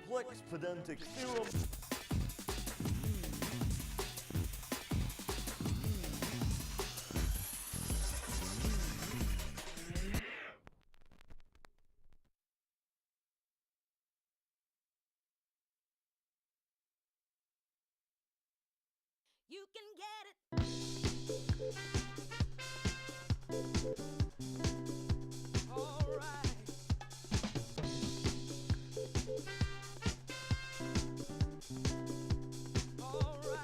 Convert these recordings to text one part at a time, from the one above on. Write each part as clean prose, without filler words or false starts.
complex pedantic theorem. You can get it. All right. All right.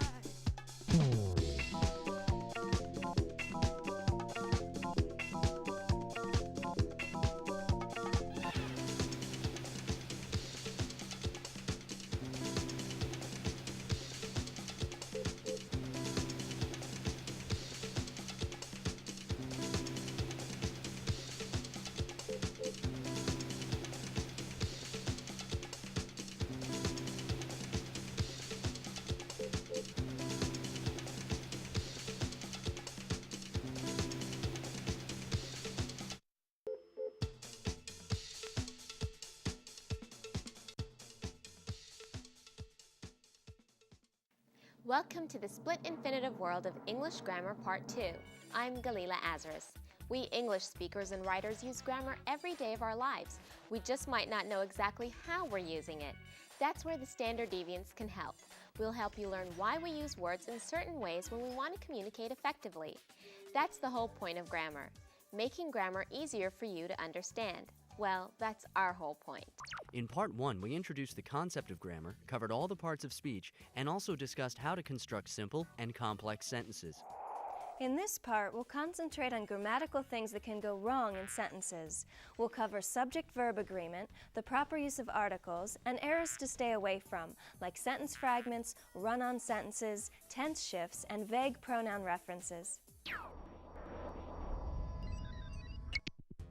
Welcome to the split infinitive world of English Grammar Part 2. I'm Galila Azaris. We English speakers and writers use grammar every day of our lives. We just might not know exactly how we're using it. That's where the standard deviants can help. We'll help you learn why we use words in certain ways when we want to communicate effectively. That's the whole point of grammar, making grammar easier for you to understand. Well, that's our whole point. In Part 1, we introduced the concept of grammar, covered all the parts of speech, and also discussed how to construct simple and complex sentences. In this part, we'll concentrate on grammatical things that can go wrong in sentences. We'll cover subject-verb agreement, the proper use of articles, and errors to stay away from, like sentence fragments, run-on sentences, tense shifts, and vague pronoun references.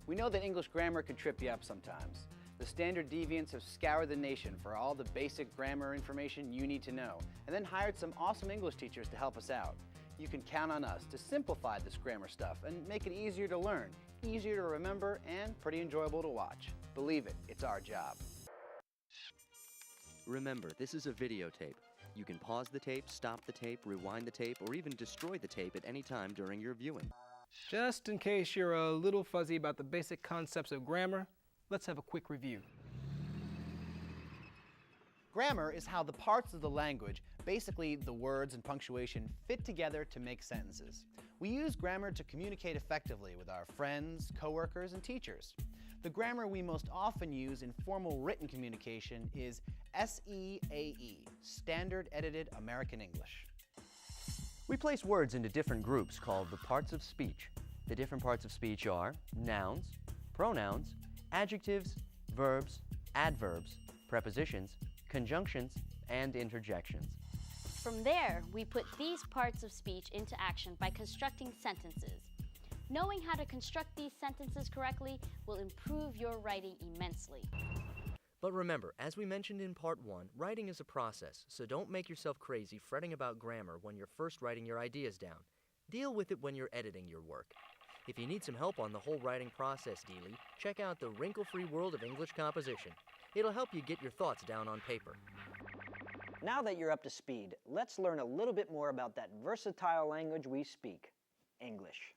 We know that English grammar can trip you up sometimes. The standard deviants have scoured the nation for all the basic grammar information you need to know, and then hired some awesome English teachers to help us out. You can count on us to simplify this grammar stuff and make it easier to learn, easier to remember, and pretty enjoyable to watch. Believe it, it's our job. Remember, this is a videotape. You can pause the tape, stop the tape, rewind the tape, or even destroy the tape at any time during your viewing. Just in case you're a little fuzzy about the basic concepts of grammar, let's have a quick review. Grammar is how the parts of the language, basically the words and punctuation, fit together to make sentences. We use grammar to communicate effectively with our friends, coworkers, and teachers. The grammar we most often use in formal written communication is SEAE, Standard Edited American English. We place words into different groups called the parts of speech. The different parts of speech are nouns, pronouns, adjectives, verbs, adverbs, prepositions, conjunctions, and interjections. From there, we put these parts of speech into action by constructing sentences. Knowing how to construct these sentences correctly will improve your writing immensely. But remember, as we mentioned in Part 1, writing is a process, so don't make yourself crazy fretting about grammar when you're first writing your ideas down. Deal with it when you're editing your work. If you need some help on the whole writing process, Dealey, check out the Wrinkle-Free World of English Composition. It'll help you get your thoughts down on paper. Now that you're up to speed, let's learn a little bit more about that versatile language we speak, English.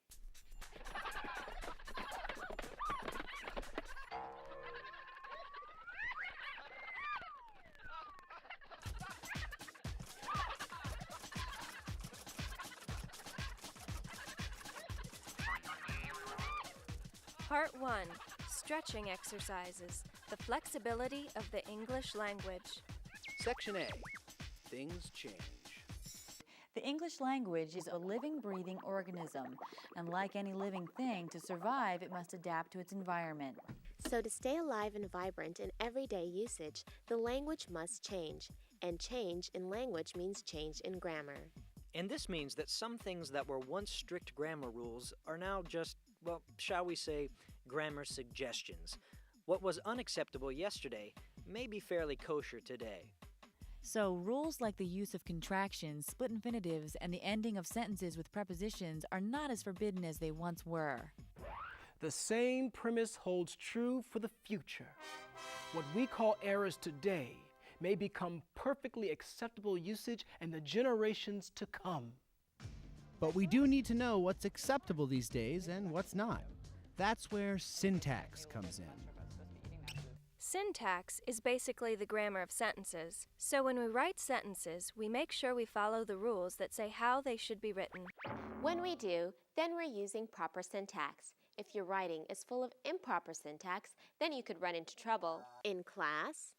Part 1. Stretching exercises. The flexibility of the English language. Section A, things change. The English language is a living, breathing organism, and like any living thing, to survive, it must adapt to its environment. So to stay alive and vibrant in everyday usage, the language must change. And change in language means change in grammar. And this means that some things that were once strict grammar rules are now just, well, shall we say, grammar suggestions. What was unacceptable yesterday may be fairly kosher today. So rules like the use of contractions, split infinitives, and the ending of sentences with prepositions are not as forbidden as they once were. The same premise holds true for the future. What we call errors today may become perfectly acceptable usage in the generations to come. But we do need to know what's acceptable these days and what's not. That's where syntax comes in. Syntax is basically the grammar of sentences. So when we write sentences, we make sure we follow the rules that say how they should be written. When we do, then we're using proper syntax. If your writing is full of improper syntax, then you could run into trouble in class,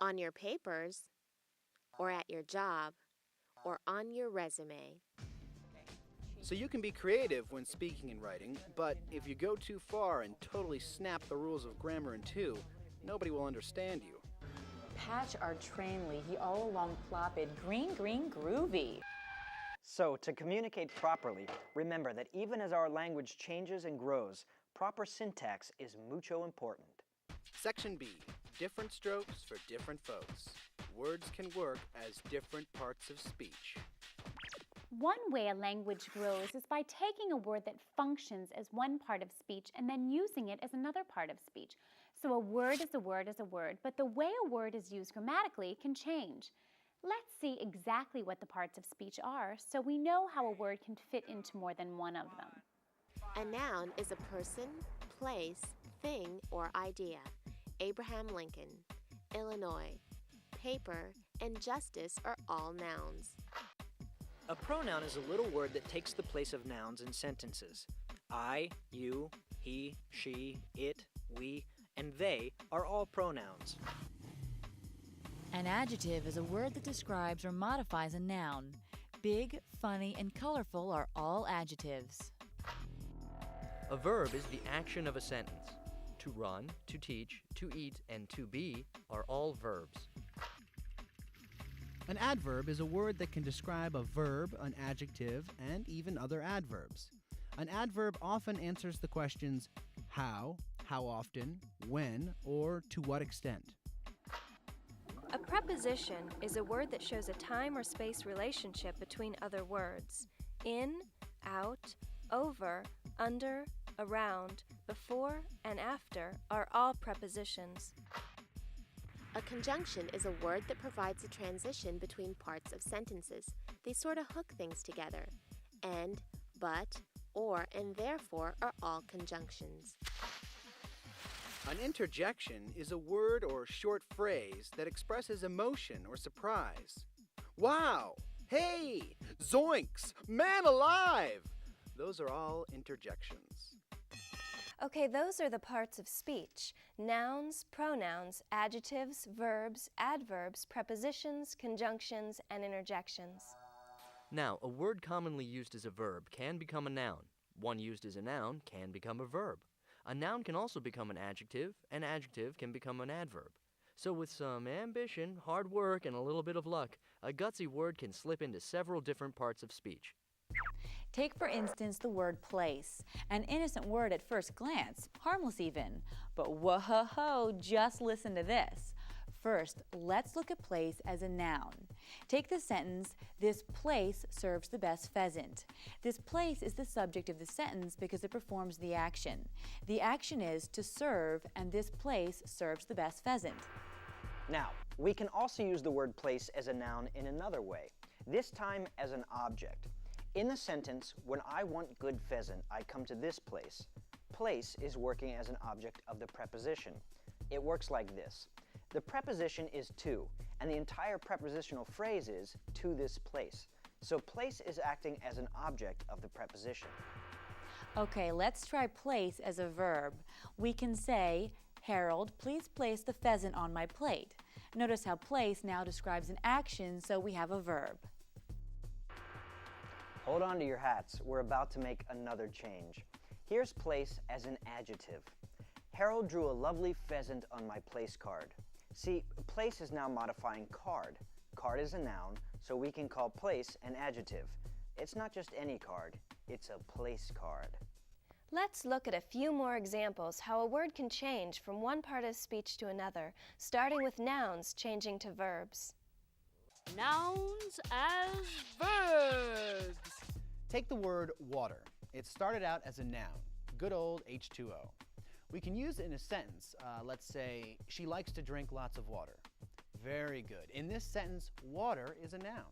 on your papers, or at your job, or on your resume. So you can be creative when speaking and writing, but if you go too far and totally snap the rules of grammar in two, nobody will understand you. Patch our trainly, he all along plopped, green, green, groovy. So, to communicate properly, remember that even as our language changes and grows, proper syntax is mucho important. Section B, different strokes for different folks. Words can work as different parts of speech. One way a language grows is by taking a word that functions as one part of speech and then using it as another part of speech. So a word is a word is a word, but the way a word is used grammatically can change. Let's see exactly what the parts of speech are so we know how a word can fit into more than one of them. A noun is a person, place, thing, or idea. Abraham Lincoln, Illinois, paper, and justice are all nouns. A pronoun is a little word that takes the place of nouns in sentences. I, you, he, she, it, we, and they are all pronouns. An adjective is a word that describes or modifies a noun. Big, funny, and colorful are all adjectives. A verb is the action of a sentence. To run, to teach, to eat, and to be are all verbs. An adverb is a word that can describe a verb, an adjective, and even other adverbs. An adverb often answers the questions how often, when, or to what extent. A preposition is a word that shows a time or space relationship between other words. In, out, over, under, around, before, and after are all prepositions. A conjunction is a word that provides a transition between parts of sentences. They sort of hook things together. And, but, or, and therefore are all conjunctions. An interjection is a word or short phrase that expresses emotion or surprise. Wow! Hey! Zoinks! Man alive! Those are all interjections. Okay, those are the parts of speech. Nouns, pronouns, adjectives, verbs, adverbs, prepositions, conjunctions, and interjections. Now, a word commonly used as a verb can become a noun. One used as a noun can become a verb. A noun can also become an adjective can become an adverb. So with some ambition, hard work, and a little bit of luck, a gutsy word can slip into several different parts of speech. Take, for instance, the word place. An innocent word at first glance, harmless even. But whoa-ho-ho, just listen to this. First, let's look at place as a noun. Take the sentence, this place serves the best pheasant. This place is the subject of the sentence because it performs the action. The action is to serve, and this place serves the best pheasant. Now, we can also use the word place as a noun in another way, this time as an object. In the sentence, when I want good pheasant, I come to this place. Place is working as an object of the preposition. It works like this. The preposition is to, and the entire prepositional phrase is to this place. So place is acting as an object of the preposition. Okay, let's try place as a verb. We can say, Harold, please place the pheasant on my plate. Notice how place now describes an action, so we have a verb. Hold on to your hats. We're about to make another change. Here's place as an adjective. Harold drew a lovely pheasant on my place card. See, place is now modifying card. Card is a noun, so we can call place an adjective. It's not just any card, it's a place card. Let's look at a few more examples how a word can change from one part of speech to another, starting with nouns changing to verbs. Nouns as verbs. Take the word water. It started out as a noun, good old H2O. We can use it in a sentence. Let's say, she likes to drink lots of water. Very good. In this sentence, water is a noun.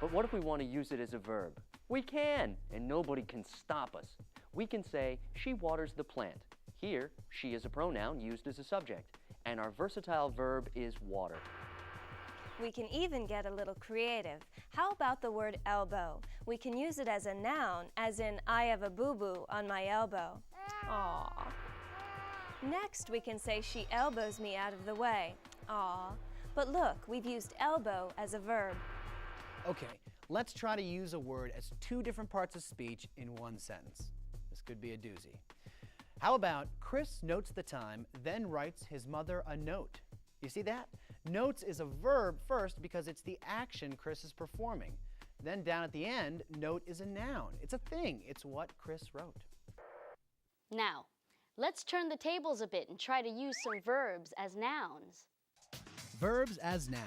But what if we want to use it as a verb? We can, and nobody can stop us. We can say, she waters the plant. Here, she is a pronoun used as a subject, and our versatile verb is water. We can even get a little creative. How about the word elbow? We can use it as a noun, as in, I have a boo-boo on my elbow. Aww. Next, we can say she elbows me out of the way. Aww. But look, we've used elbow as a verb. Okay, let's try to use a word as two different parts of speech in one sentence. This could be a doozy. How about Chris notes the time, then writes his mother a note? You see that? Notes is a verb first because it's the action Chris is performing. Then down at the end, note is a noun. It's a thing. It's what Chris wrote. Now, let's turn the tables a bit and try to use some verbs as nouns. Verbs as nouns.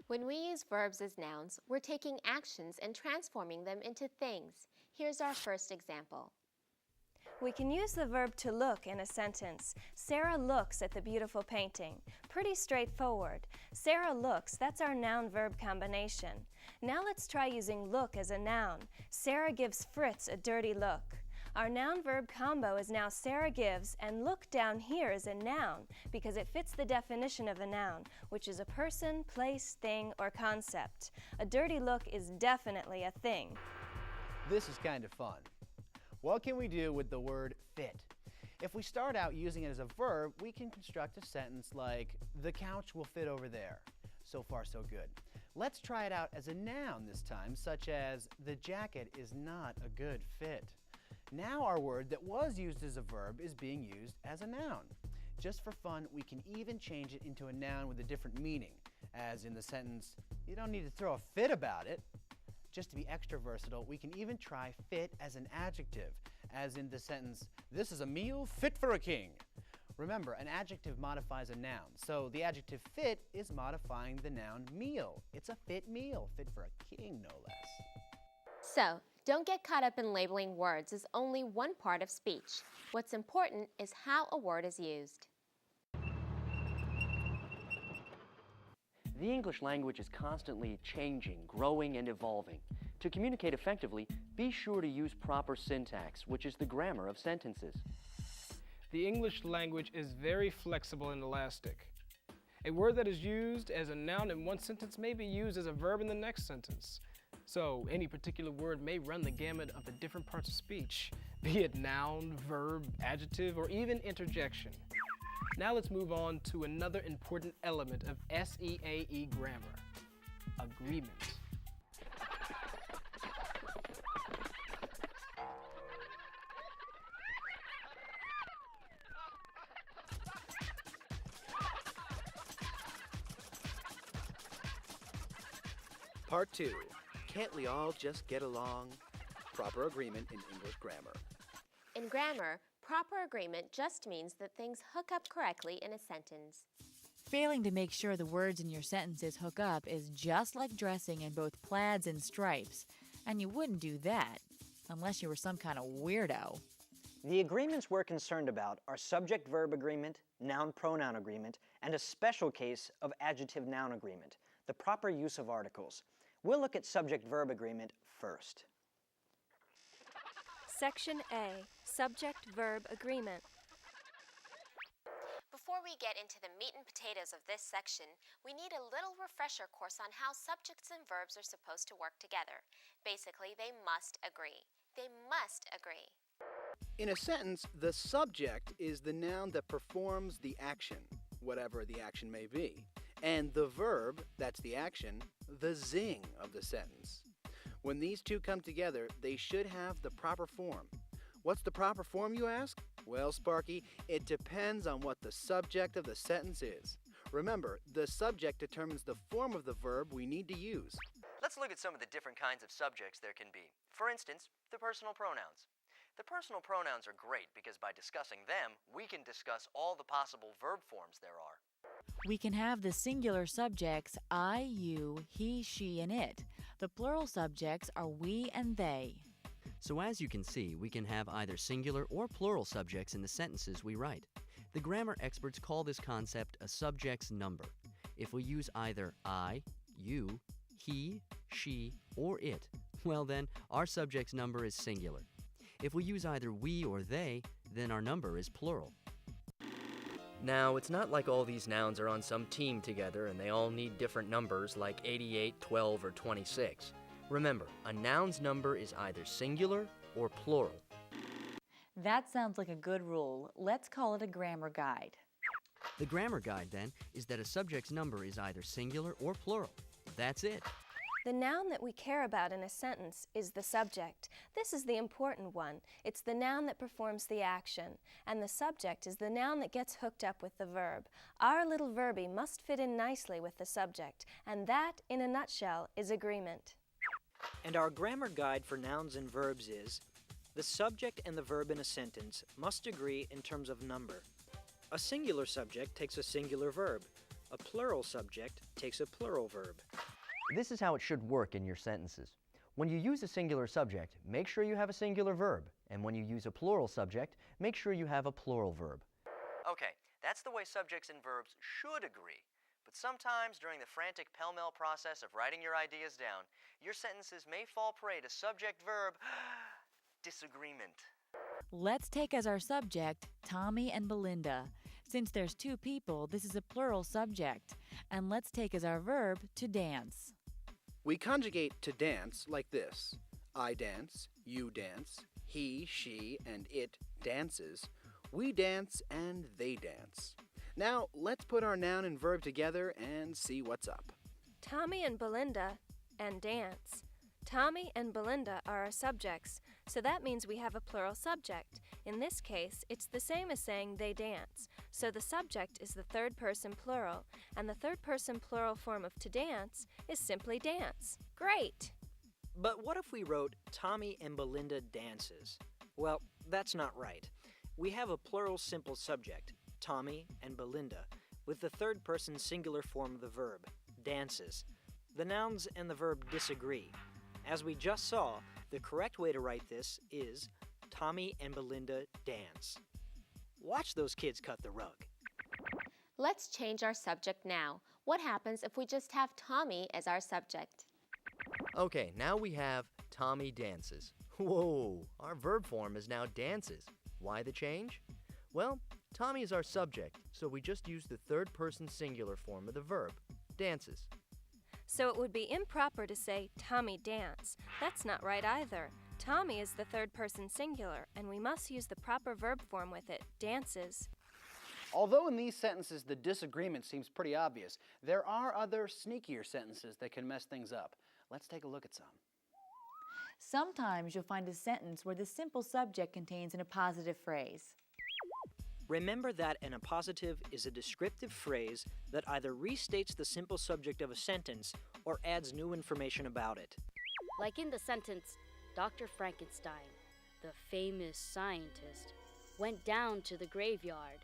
When we use verbs as nouns, we're taking actions and transforming them into things. Here's our first example. We can use the verb to look in a sentence. Sarah looks at the beautiful painting. Pretty straightforward. Sarah looks, that's our noun-verb combination. Now let's try using look as a noun. Sarah gives Fritz a dirty look. Our noun-verb combo is now Sarah gives, and look down here is a noun because it fits the definition of a noun, which is a person, place, thing, or concept. A dirty look is definitely a thing. This is kind of fun. What can we do with the word fit? If we start out using it as a verb, we can construct a sentence like, the couch will fit over there. So far, so good. Let's try it out as a noun this time, such as, the jacket is not a good fit. Now our word that was used as a verb is being used as a noun. Just for fun, we can even change it into a noun with a different meaning, as in the sentence, you don't need to throw a fit about it. Just to be extra versatile, we can even try fit as an adjective, as in the sentence, this is a meal fit for a king. Remember, an adjective modifies a noun, so the adjective fit is modifying the noun meal. It's a fit meal, fit for a king, no less. So, don't get caught up in labeling words as only one part of speech. What's important is how a word is used. The English language is constantly changing, growing, and evolving. To communicate effectively, be sure to use proper syntax, which is the grammar of sentences. The English language is very flexible and elastic. A word that is used as a noun in one sentence may be used as a verb in the next sentence. So any particular word may run the gamut of the different parts of speech, be it noun, verb, adjective, or even interjection. Now let's move on to another important element of SEAE grammar, agreement. Part 2. Can't we all just get along? Proper agreement in English grammar. In grammar, proper agreement just means that things hook up correctly in a sentence. Failing to make sure the words in your sentences hook up is just like dressing in both plaids and stripes, and you wouldn't do that unless you were some kind of weirdo. The agreements we're concerned about are subject-verb agreement, noun-pronoun agreement, and a special case of adjective-noun agreement, the proper use of articles. We'll look at subject-verb agreement first. Section A, Subject-Verb Agreement. Before we get into the meat and potatoes of this section, we need a little refresher course on how subjects and verbs are supposed to work together. Basically, they must agree. They must agree. In a sentence, the subject is the noun that performs the action, whatever the action may be. And the verb, that's the action, the zing of the sentence. When these two come together, they should have the proper form. What's the proper form, you ask? Well, Sparky, it depends on what the subject of the sentence is. Remember, the subject determines the form of the verb we need to use. Let's look at some of the different kinds of subjects there can be. For instance, the personal pronouns. The personal pronouns are great because by discussing them, we can discuss all the possible verb forms there are. We can have the singular subjects I, you, he, she, and it. The plural subjects are we and they. So as you can see, we can have either singular or plural subjects in the sentences we write. The grammar experts call this concept a subject's number. If we use either I, you, he, she, or it, well then, our subject's number is singular. If we use either we or they, then our number is plural. Now, it's not like all these nouns are on some team together and they all need different numbers like 88, 12, or 26. Remember, a noun's number is either singular or plural. That sounds like a good rule. Let's call it a grammar guide. The grammar guide, then, is that a subject's number is either singular or plural. That's it. The noun that we care about in a sentence is the subject. This is the important one. It's the noun that performs the action, and the subject is the noun that gets hooked up with the verb. Our little verby must fit in nicely with the subject, and that, in a nutshell, is agreement. And our grammar guide for nouns and verbs is, the subject and the verb in a sentence must agree in terms of number. A singular subject takes a singular verb. A plural subject takes a plural verb. This is how it should work in your sentences. When you use a singular subject, make sure you have a singular verb. And when you use a plural subject, make sure you have a plural verb. Okay, that's the way subjects and verbs should agree. But sometimes during the frantic pell-mell process of writing your ideas down, your sentences may fall prey to subject-verb disagreement. Let's take as our subject Tommy and Belinda. Since there's two people, this is a plural subject. And let's take as our verb to dance. We conjugate to dance like this. I dance, you dance, he, she, and it dances. We dance and they dance. Now, let's put our noun and verb together and see what's up. Tommy and Belinda and dance. Tommy and Belinda are our subjects, so that means we have a plural subject. In this case, it's the same as saying they dance. So the subject is the third person plural, and the third person plural form of to dance is simply dance. Great! But what if we wrote Tommy and Belinda dances? Well, that's not right. We have a plural simple subject, Tommy and Belinda, with the third person singular form of the verb, dances. The nouns and the verb disagree. As we just saw, the correct way to write this is Tommy and Belinda dance. Watch those kids cut the rug. Let's change our subject now. What happens if we just have Tommy as our subject? Okay, now we have Tommy dances. Whoa, our verb form is now dances. Why the change? Well, Tommy is our subject, so we just use the third person singular form of the verb, dances. So it would be improper to say Tommy dance. That's not right either. Tommy is the third person singular, and we must use the proper verb form with it, dances. Although in these sentences the disagreement seems pretty obvious, there are other sneakier sentences that can mess things up. Let's take a look at some. Sometimes you'll find a sentence where the simple subject contains an appositive phrase. Remember that an appositive is a descriptive phrase that either restates the simple subject of a sentence or adds new information about it. Like in the sentence, Dr. Frankenstein, the famous scientist, went down to the graveyard.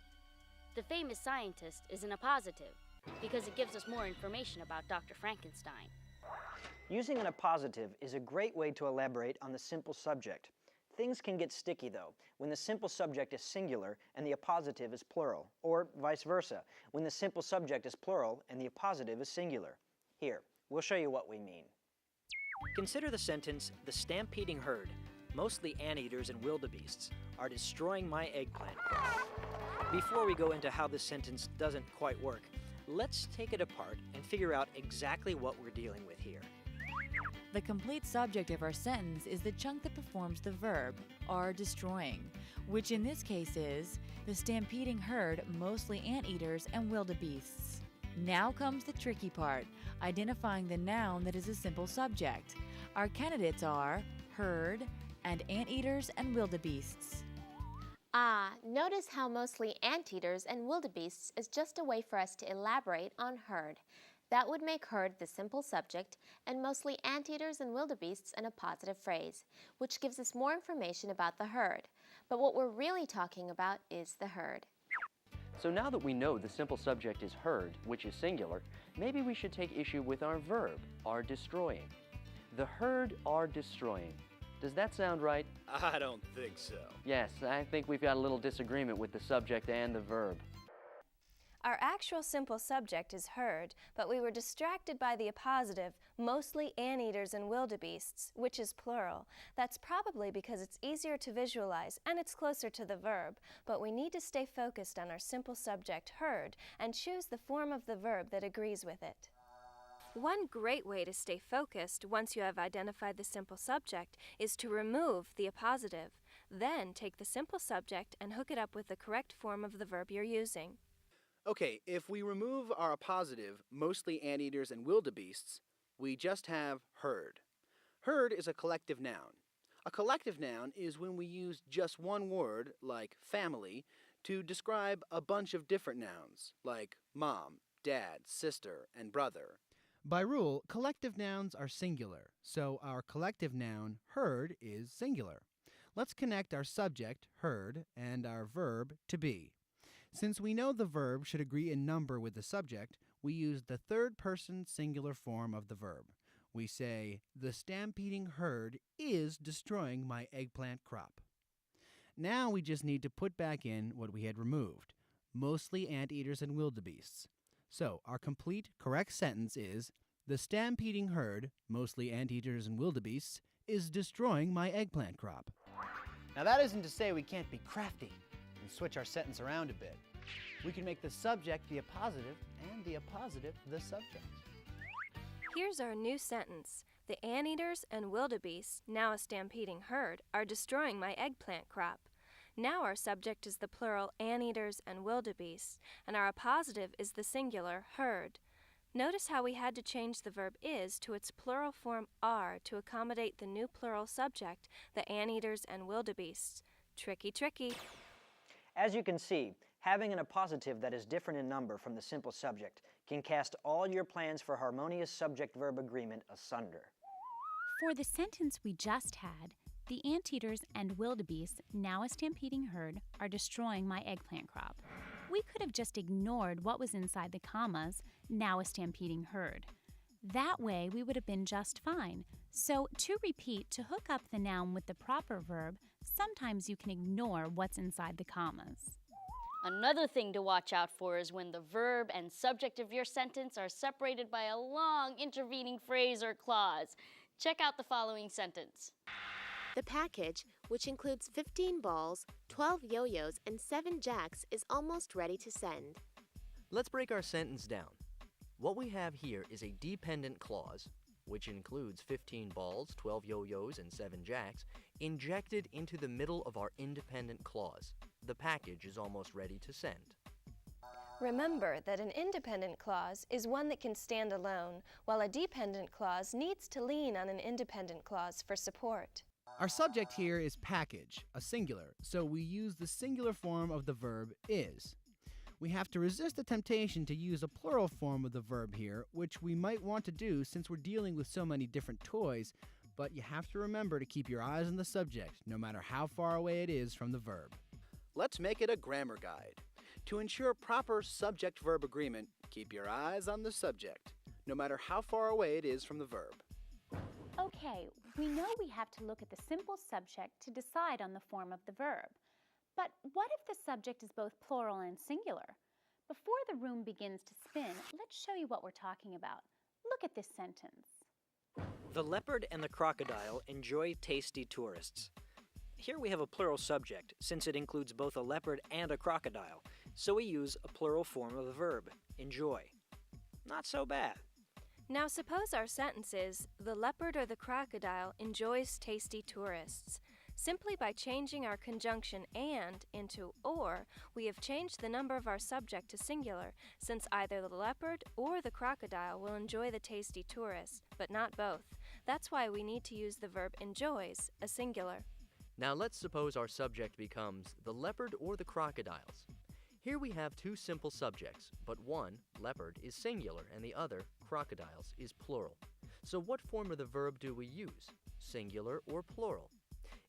The famous scientist is an appositive because it gives us more information about Dr. Frankenstein. Using an appositive is a great way to elaborate on the simple subject. Things can get sticky, though, when the simple subject is singular and the appositive is plural, or vice versa, when the simple subject is plural and the appositive is singular. Here, we'll show you what we mean. Consider the sentence, the stampeding herd, mostly anteaters and wildebeests, are destroying my eggplant crop. Before we go into how this sentence doesn't quite work, let's take it apart and figure out exactly what we're dealing with here. The complete subject of our sentence is the chunk that performs the verb, are destroying, which in this case is the stampeding herd, mostly anteaters and wildebeests. Now comes the tricky part, identifying the noun that is a simple subject. Our candidates are herd and anteaters and wildebeests. Notice how mostly anteaters and wildebeests is just a way for us to elaborate on herd. That would make herd the simple subject and mostly anteaters and wildebeests an appositive phrase, which gives us more information about the herd. But what we're really talking about is the herd. So now that we know the simple subject is herd, which is singular, maybe we should take issue with our verb, are destroying. The herd are destroying. Does that sound right? I don't think so. Yes, I think we've got a little disagreement with the subject and the verb. Our actual simple subject is heard, but we were distracted by the appositive, mostly anteaters and wildebeests, which is plural. That's probably because it's easier to visualize and it's closer to the verb, but we need to stay focused on our simple subject heard and choose the form of the verb that agrees with it. One great way to stay focused once you have identified the simple subject is to remove the appositive. Then take the simple subject and hook it up with the correct form of the verb you're using. Okay, if we remove our appositive, mostly anteaters and wildebeests, we just have heard. Heard is a collective noun. A collective noun is when we use just one word, like family, to describe a bunch of different nouns, like mom, dad, sister, and brother. By rule, collective nouns are singular, so our collective noun, heard, is singular. Let's connect our subject, heard, and our verb, to be. Since we know the verb should agree in number with the subject, we use the third-person singular form of the verb. We say, the stampeding herd is destroying my eggplant crop. Now we just need to put back in what we had removed, mostly anteaters and wildebeests. So our complete, correct sentence is, the stampeding herd, mostly anteaters and wildebeests, is destroying my eggplant crop. Now that isn't to say we can't be crafty and switch our sentence around a bit. We can make the subject the appositive and the appositive the subject. Here's our new sentence. The anteaters and wildebeests, now a stampeding herd, are destroying my eggplant crop. Now our subject is the plural anteaters and wildebeests, and our appositive is the singular herd. Notice how we had to change the verb is to its plural form are to accommodate the new plural subject, the anteaters and wildebeests. Tricky, tricky. As you can see, having an appositive that is different in number from the simple subject can cast all your plans for harmonious subject-verb agreement asunder. For the sentence we just had, the anteaters and wildebeest, now a stampeding herd, are destroying my eggplant crop. We could have just ignored what was inside the commas, now a stampeding herd. That way we would have been just fine. So to repeat, to hook up the noun with the proper verb, sometimes you can ignore what's inside the commas. Another thing to watch out for is when the verb and subject of your sentence are separated by a long intervening phrase or clause. Check out the following sentence. The package, which includes 15 balls, 12 yo-yos, and 7 jacks, is almost ready to send. Let's break our sentence down. What we have here is a dependent clause, which includes 15 balls, 12 yo-yos, and 7 jacks, injected into the middle of our independent clause. The package is almost ready to send. Remember that an independent clause is one that can stand alone, while a dependent clause needs to lean on an independent clause for support. Our subject here is package, a singular, so we use the singular form of the verb is. We have to resist the temptation to use a plural form of the verb here, which we might want to do since we're dealing with so many different toys, but you have to remember to keep your eyes on the subject, no matter how far away it is from the verb. Let's make it a grammar guide. To ensure proper subject-verb agreement, keep your eyes on the subject, no matter how far away it is from the verb. Okay, we know we have to look at the simple subject to decide on the form of the verb. But what if the subject is both plural and singular? Before the room begins to spin, let's show you what we're talking about. Look at this sentence. The leopard and the crocodile enjoy tasty tourists. Here we have a plural subject, since it includes both a leopard and a crocodile, so we use a plural form of the verb, enjoy. Not so bad. Now suppose our sentence is, the leopard or the crocodile enjoys tasty tourists. Simply by changing our conjunction and into or, we have changed the number of our subject to singular, since either the leopard or the crocodile will enjoy the tasty tourist, but not both. That's why we need to use the verb enjoys, a singular. Now let's suppose our subject becomes the leopard or the crocodiles. Here we have two simple subjects, but one, leopard, is singular and the other, crocodiles, is plural. So what form of the verb do we use, singular or plural?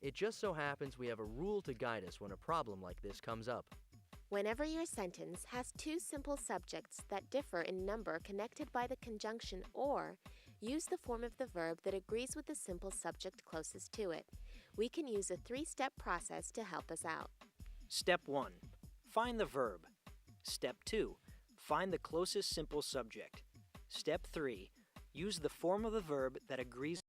It just so happens we have a rule to guide us when a problem like this comes up. Whenever your sentence has two simple subjects that differ in number connected by the conjunction or, Use the form of the verb that agrees with the simple subject closest to it. We can use a 3-step process to help us out. Step 1. Find the verb. Step 2. Find the closest simple subject. Step 3. Use the form of the verb that agrees